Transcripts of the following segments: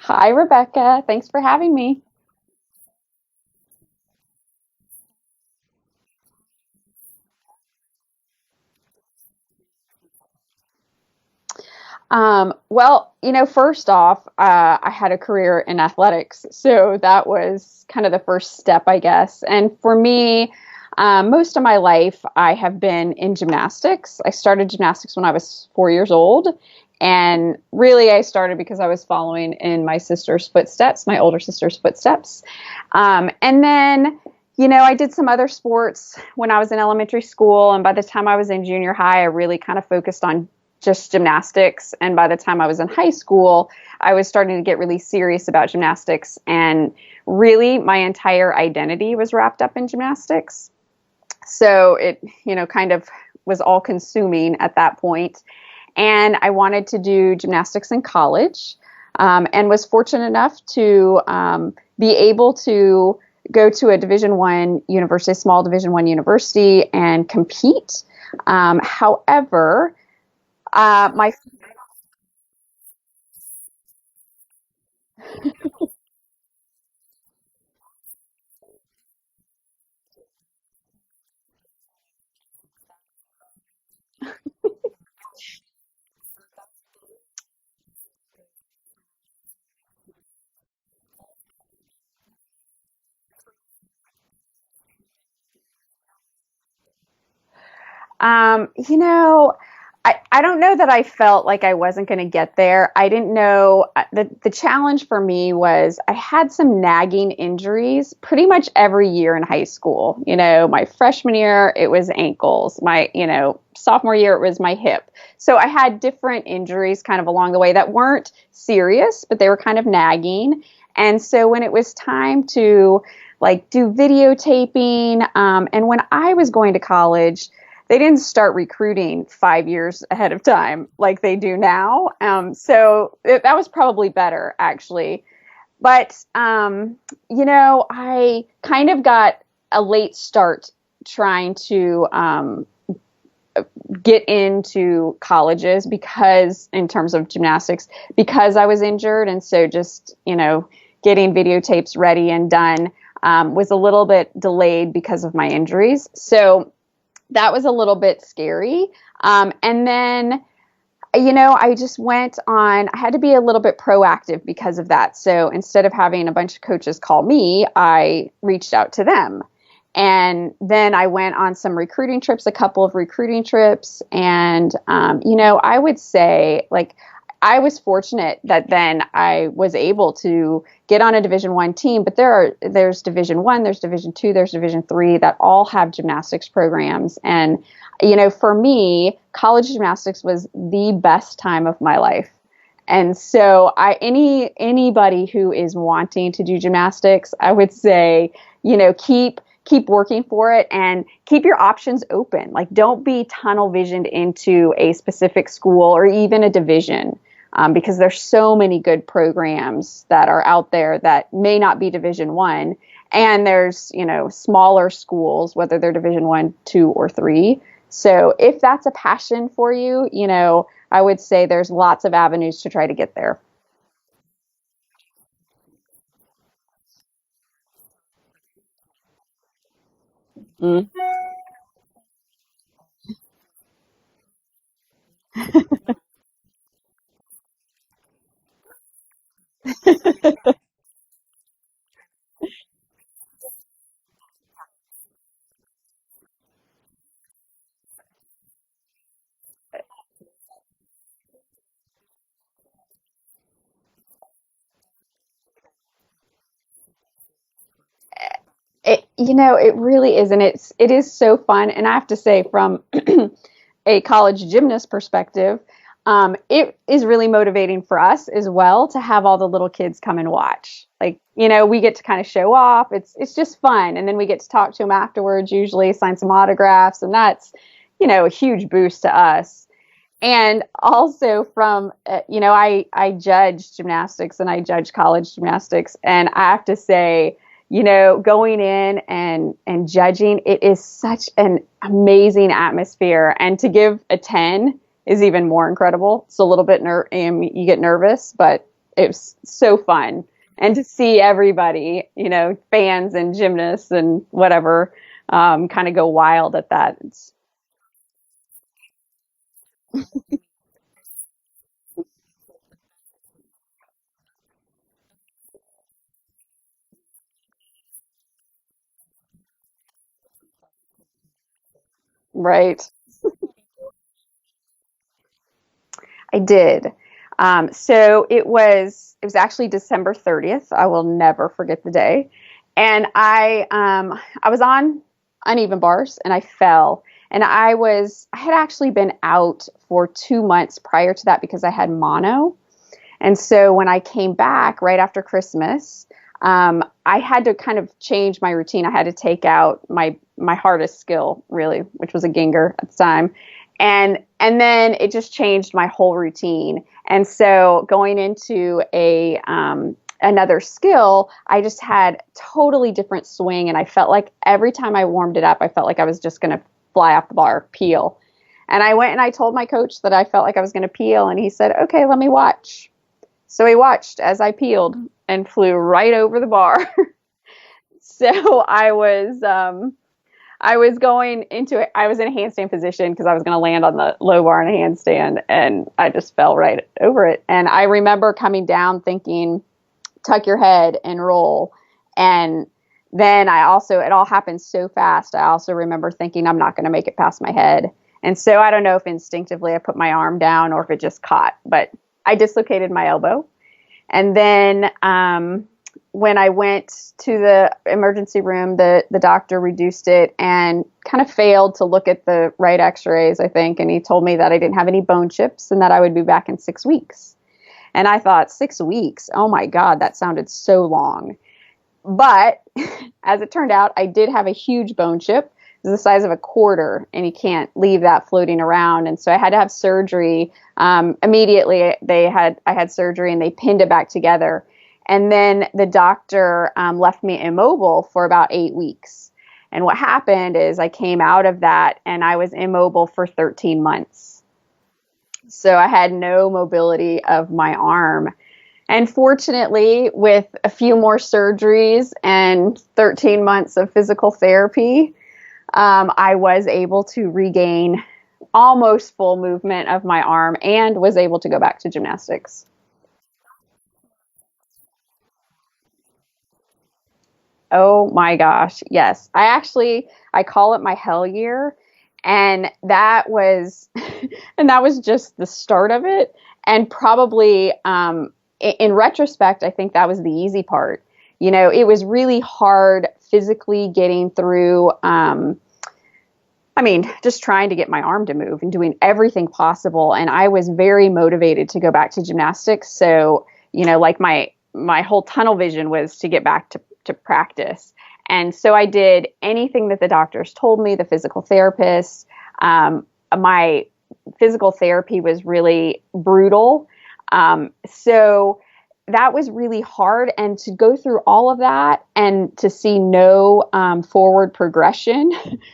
Hi, Rebecca. Thanks for having me. First off, I had a career in athletics. So that was kind of the first step, I guess. And for me, most of my life, I have been in gymnastics. I started gymnastics when I was 4 years old. And really, I started because I was following in my sister's footsteps, my older sister's footsteps. I did some other sports when I was in elementary school. And by the time I was in junior high, I really kind of focused on just gymnastics. And by the time I was in high school, I was starting to get really serious about gymnastics. And really, my entire identity was wrapped up in gymnastics. So it kind of was all consuming at that point. And I wanted to do gymnastics in college, and was fortunate enough to be able to go to a Division One university, a small Division One university, and compete. However, my you know, I don't know that I felt like I wasn't going to get there. I didn't know. The challenge for me was I had some nagging injuries pretty much every year in high school. My freshman year, it was ankles. My sophomore year, it was my hip. So I had different injuries kind of along the way that weren't serious, but they were kind of nagging. And so when it was time to like do videotaping, and when I was going to college, they didn't start recruiting 5 years ahead of time like they do now. That was probably better, actually. But I kind of got a late start trying to get into colleges because, in terms of gymnastics, because I was injured. And so just getting videotapes ready and done was a little bit delayed because of my injuries. So that was a little bit scary. And then I just went on, I had to be a little bit proactive because of that. So instead of having a bunch of coaches call me, I reached out to them. And then I went on some recruiting trips, a couple of recruiting trips. And I would say, like, I was fortunate that then I was able to get on a Division One team, but there's Division One, there's Division Two, there's Division Three that all have gymnastics programs. And for me, college gymnastics was the best time of my life. And so anybody who is wanting to do gymnastics, I would say, keep working for it and keep your options open. Like, don't be tunnel visioned into a specific school or even a division, because there's so many good programs that are out there that may not be Division One. And there's smaller schools, whether they're Division One, two, or three. So if that's a passion for you, I would say there's lots of avenues to try to get there. Mm. It really is, and it is so fun. And I have to say, from a college gymnast perspective, it is really motivating for us as well to have all the little kids come and watch. Like, we get to kind of show off. It's just fun, and then we get to talk to them afterwards. Usually, sign some autographs, and that's a huge boost to us. And also I judge gymnastics and I judge college gymnastics, and I have to say, going in and judging, it is such an amazing atmosphere. And to give a 10 is even more incredible. It's a little bit you get nervous, but it was so fun. And to see everybody, fans and gymnasts and whatever, kind of go wild at that. It's right. I did. So it was actually December 30th. I will never forget the day. And I was on uneven bars and I fell. And I had actually been out for 2 months prior to that because I had mono. And so when I came back right after Christmas, I had to kind of change my routine. I had to take out my hardest skill, really, which was a ginger at the time, and then it just changed my whole routine. And so going into a another skill, I just had totally different swing, and I felt like every time I warmed it up, I felt like I was just going to fly off the bar, peel. And I went and I told my coach that I felt like I was going to peel, and he said, "Okay, let me watch." So he watched as I peeled and flew right over the bar. So I was going into it. I was in a handstand position because I was going to land on the low bar in a handstand, and I just fell right over it. And I remember coming down thinking, tuck your head and roll. And then it all happened so fast. I also remember thinking, I'm not going to make it past my head. And so I don't know if instinctively I put my arm down or if it just caught, but I dislocated my elbow. And then when I went to the emergency room, the doctor reduced it and kind of failed to look at the right x-rays, I think. And he told me that I didn't have any bone chips and that I would be back in 6 weeks. And I thought, 6 weeks? Oh my God, that sounded so long. But as it turned out, I did have a huge bone chip. It was the size of a quarter, and you can't leave that floating around. And so I had to have surgery. Immediately, I had surgery, and they pinned it back together. And then the doctor left me immobile for about 8 weeks. And what happened is I came out of that, and I was immobile for 13 months. So I had no mobility of my arm. And fortunately, with a few more surgeries and 13 months of physical therapy, I was able to regain almost full movement of my arm and was able to go back to gymnastics. Oh my gosh, yes. I call it my hell year, and that was and that was just the start of it. And probably in retrospect, I think that was the easy part. It was really hard physically getting through. I mean, just trying to get my arm to move and doing everything possible. And I was very motivated to go back to gymnastics. So, like my whole tunnel vision was to get back to practice. And so I did anything that the doctors told me, the physical therapists. My physical therapy was really brutal. So that was really hard. And to go through all of that and to see no forward progression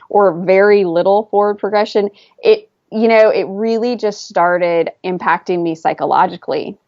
or very little forward progression, it really just started impacting me psychologically.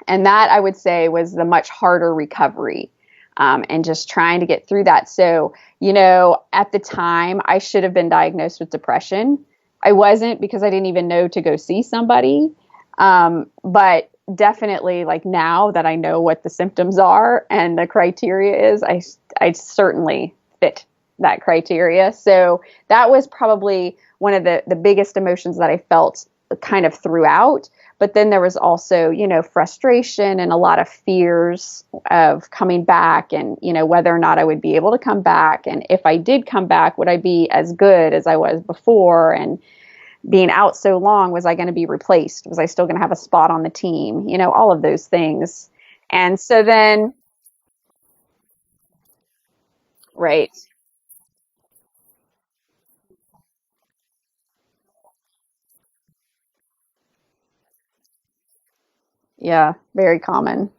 And that I would say was the much harder recovery, and just trying to get through that. So, at the time, I should have been diagnosed with depression. I wasn't because I didn't even know to go see somebody. But definitely, like now that I know what the symptoms are and the criteria is, I certainly fit that criteria. So that was probably one of the biggest emotions that I felt kind of throughout. But then there was also, frustration and a lot of fears of coming back and, whether or not I would be able to come back. And if I did come back, would I be as good as I was before? And being out so long, was I going to be replaced? Was I still going to have a spot on the team? All of those things. And so then, right. Yeah, very common.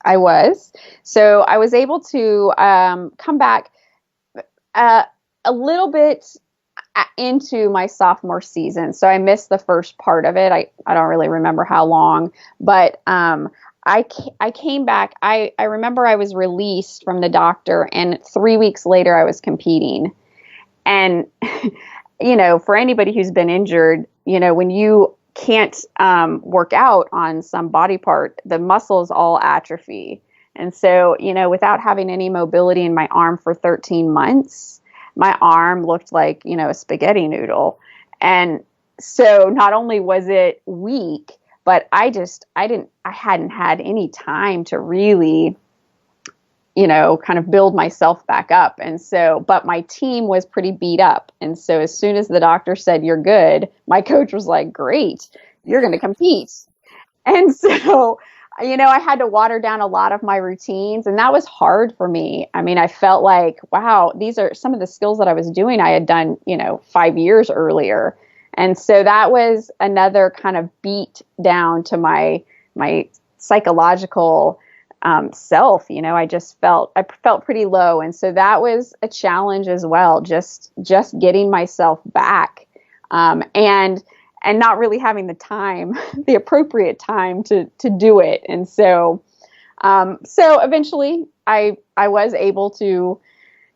I was. So I was able to come back uh, a little bit. into my sophomore season. So I missed the first part of it. I don't really remember how long, but I came back. I remember I was released from the doctor, and 3 weeks later I was competing. And for anybody who's been injured, when you can't work out on some body part, the muscles all atrophy. And so, without having any mobility in my arm for 13 months, my arm looked like, a spaghetti noodle. And so not only was it weak, but I hadn't had any time to really, kind of build myself back up. And so, but my team was pretty beat up. And so as soon as the doctor said, "You're good," my coach was like, "Great, you're going to compete." And so, I had to water down a lot of my routines, and that was hard for me. I mean, I felt like, wow, these are some of the skills that I was doing I had done, 5 years earlier. And so that was another kind of beat down to my psychological self. I felt pretty low, and so that was a challenge as well. Just getting myself back, and not really having the time, the appropriate time to do it. And so eventually I was able to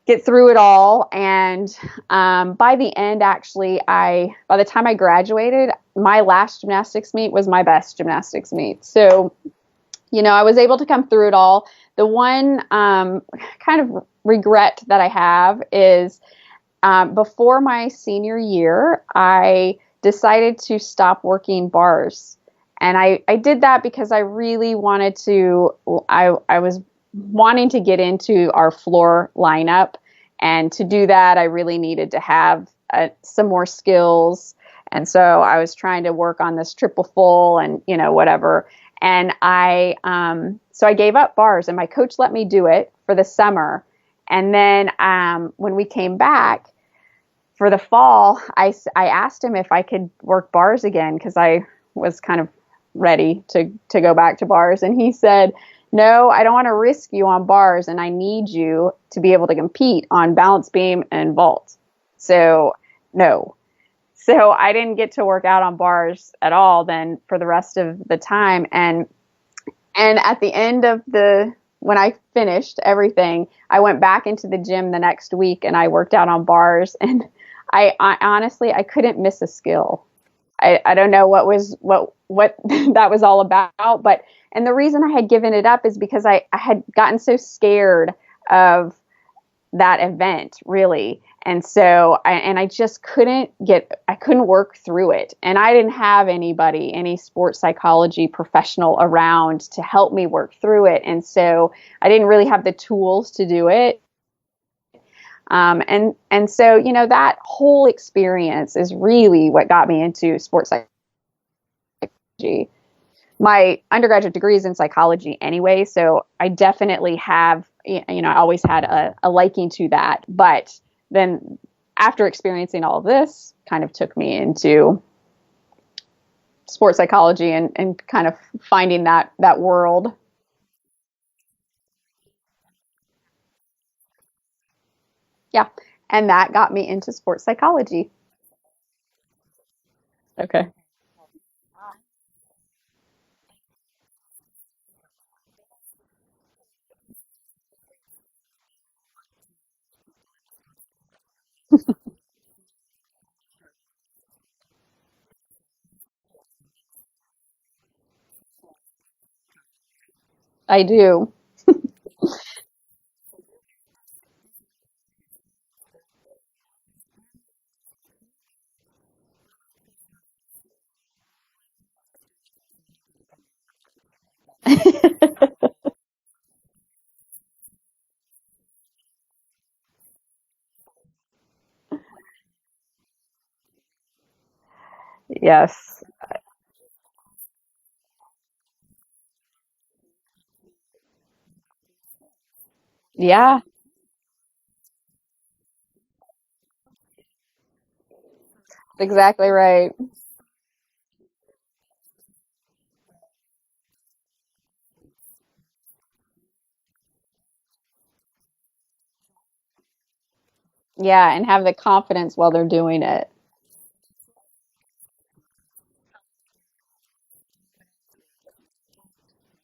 get through it all. And by the end, actually, by the time I graduated, my last gymnastics meet was my best gymnastics meet. So, I was able to come through it all. The one kind of regret that I have is before my senior year, I decided to stop working bars. And I did that because I really wanted to, I was wanting to get into our floor lineup. And to do that, I really needed to have some more skills. And so I was trying to work on this triple full and, whatever. And so I gave up bars, and my coach let me do it for the summer. And then when we came back, for the fall, I asked him if I could work bars again, because I was kind of ready to go back to bars. And he said, "No, I don't want to risk you on bars, and I need you to be able to compete on balance beam and vault. So, no." So I didn't get to work out on bars at all then for the rest of the time. And at the end of when I finished everything, I went back into the gym the next week and I worked out on bars. And I honestly, I couldn't miss a skill. I don't know what that was all about, but, and the reason I had given it up is because I had gotten so scared of that event, really. And so I just I couldn't work through it. And I didn't have any sports psychology professional around to help me work through it. And so I didn't really have the tools to do it. And so, that whole experience is really what got me into sports psychology. My undergraduate degree is in psychology anyway, so I definitely have, I always had a liking to that. But then after experiencing all of this, kind of took me into sports psychology and kind of finding that world. Yeah. And that got me into sports psychology. Okay. I do. Yes. Yeah, exactly right. Yeah, and have the confidence while they're doing it.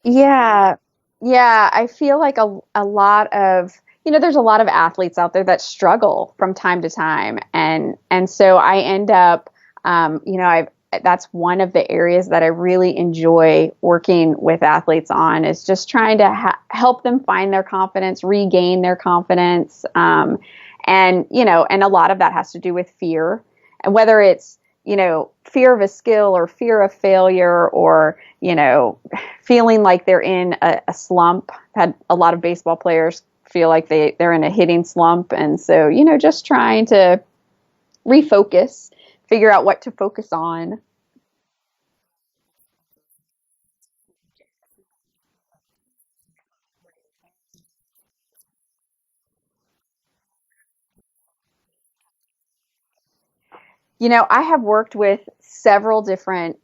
Yeah. Yeah, I feel like a lot of, there's a lot of athletes out there that struggle from time to time. And so I end up, I that's one of the areas that I really enjoy working with athletes on is just trying to help them find their confidence, regain their confidence. And a lot of that has to do with fear. And whether it's, fear of a skill or fear of failure or, feeling like they're in a slump. I've had a lot of baseball players feel like they're in a hitting slump. And so, just trying to refocus, figure out what to focus on. I have worked with several different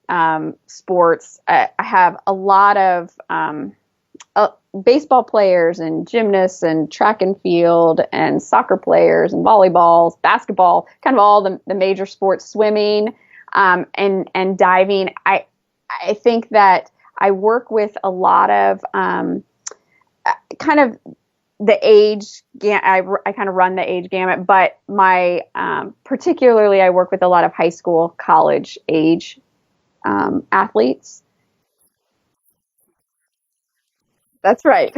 sports. I have a lot of uh, baseball players and gymnasts and track and field and soccer players and volleyballs, basketball, kind of all the major sports, swimming, and diving. I think that I work with a lot of kind of the age. I kind of run the age gamut, but my particularly I work with a lot of high school, college age athletes. That's right.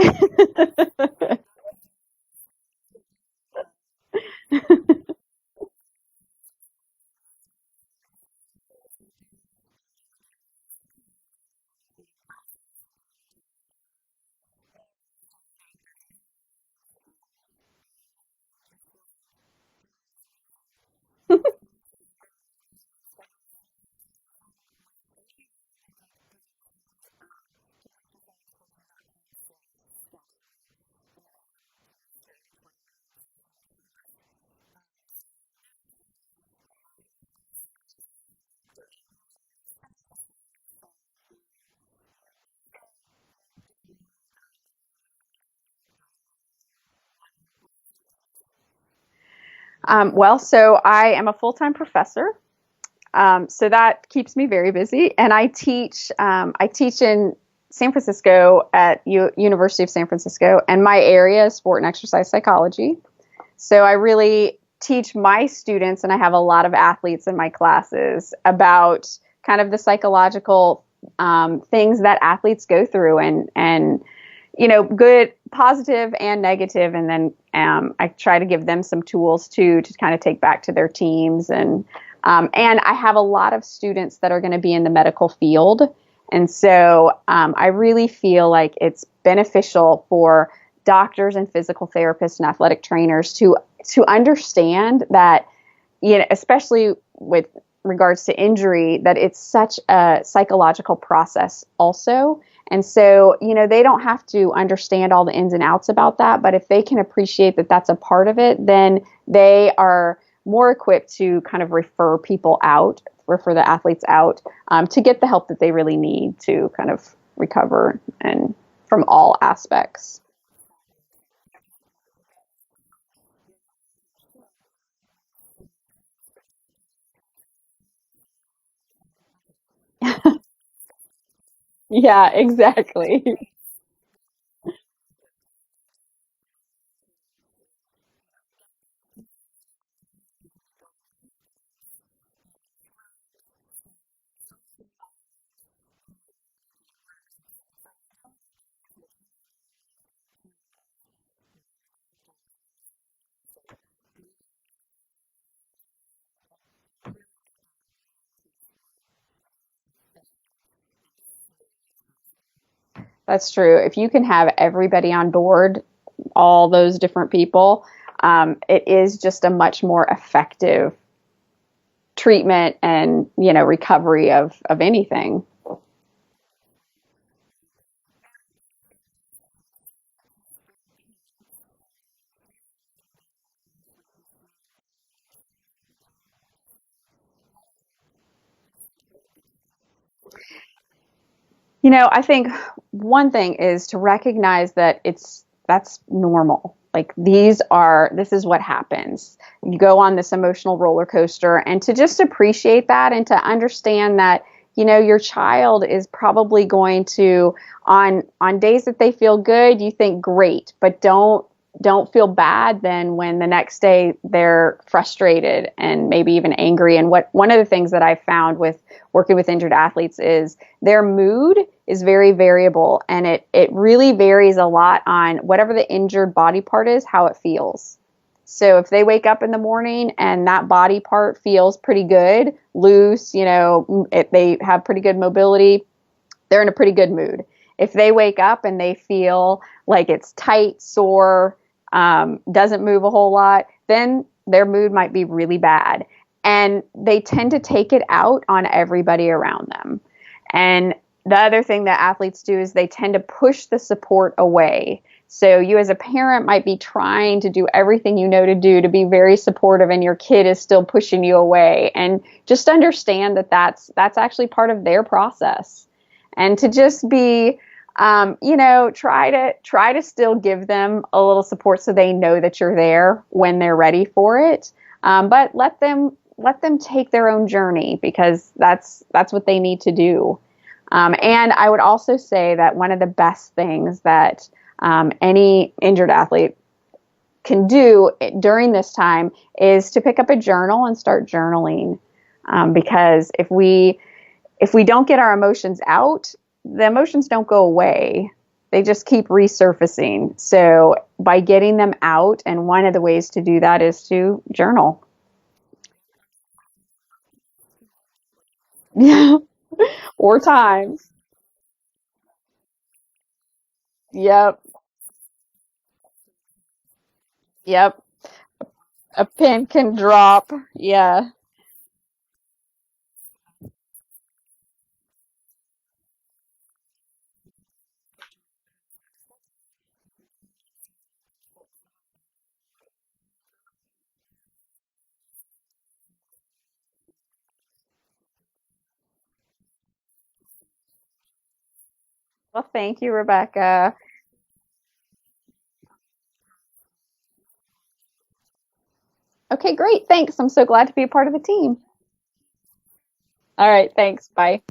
Well, so I am a full time professor. So that keeps me very busy, and I teach. I teach in San Francisco at University of San Francisco, and my area is sport and exercise psychology. So I really teach my students, and I have a lot of athletes in my classes about kind of the psychological things that athletes go through, and good, positive, and negative, and then I try to give them some tools to kind of take back to their teams, and I have a lot of students that are going to be in the medical field, and so I really feel like it's beneficial for doctors and physical therapists and athletic trainers to understand that, especially with regards to injury, that it's such a psychological process also. And so, they don't have to understand all the ins and outs about that, but if they can appreciate that that's a part of it, then they are more equipped to kind of refer the athletes out to get the help that they really need to kind of recover and from all aspects. Yeah, exactly. That's true. If you can have everybody on board, all those different people, it is just a much more effective treatment and recovery of anything. I think one thing is to recognize that that's normal. Like this is what happens. You go on this emotional roller coaster, and to just appreciate that and to understand that, your child is probably going to, on days that they feel good, you think great, but don't feel bad then when the next day they're frustrated and maybe even angry. And one of the things that I've found with working with injured athletes is their mood is very variable, and it really varies a lot on whatever the injured body part is, how it feels. So if they wake up in the morning and that body part feels pretty good, loose, they have pretty good mobility, they're in a pretty good mood. If they wake up and they feel like it's tight, sore, doesn't move a whole lot, then their mood might be really bad. And they tend to take it out on everybody around them. And the other thing that athletes do is they tend to push the support away. So you as a parent might be trying to do everything you know to do to be very supportive, and your kid is still pushing you away. And just understand that that's actually part of their process. And to just be, try to still give them a little support so they know that you're there when they're ready for it. But let them take their own journey, because that's what they need to do. And I would also say that one of the best things that any injured athlete can do during this time is to pick up a journal and start journaling. Because if we don't get our emotions out, the emotions don't go away. They just keep resurfacing. So by getting them out, and one of the ways to do that is to journal. Yeah. Or times. Yep. Yep. A pin can drop. Yeah. Well, thank you, Rebecca. Okay, great. Thanks. I'm so glad to be a part of the team. All right. Thanks. Bye.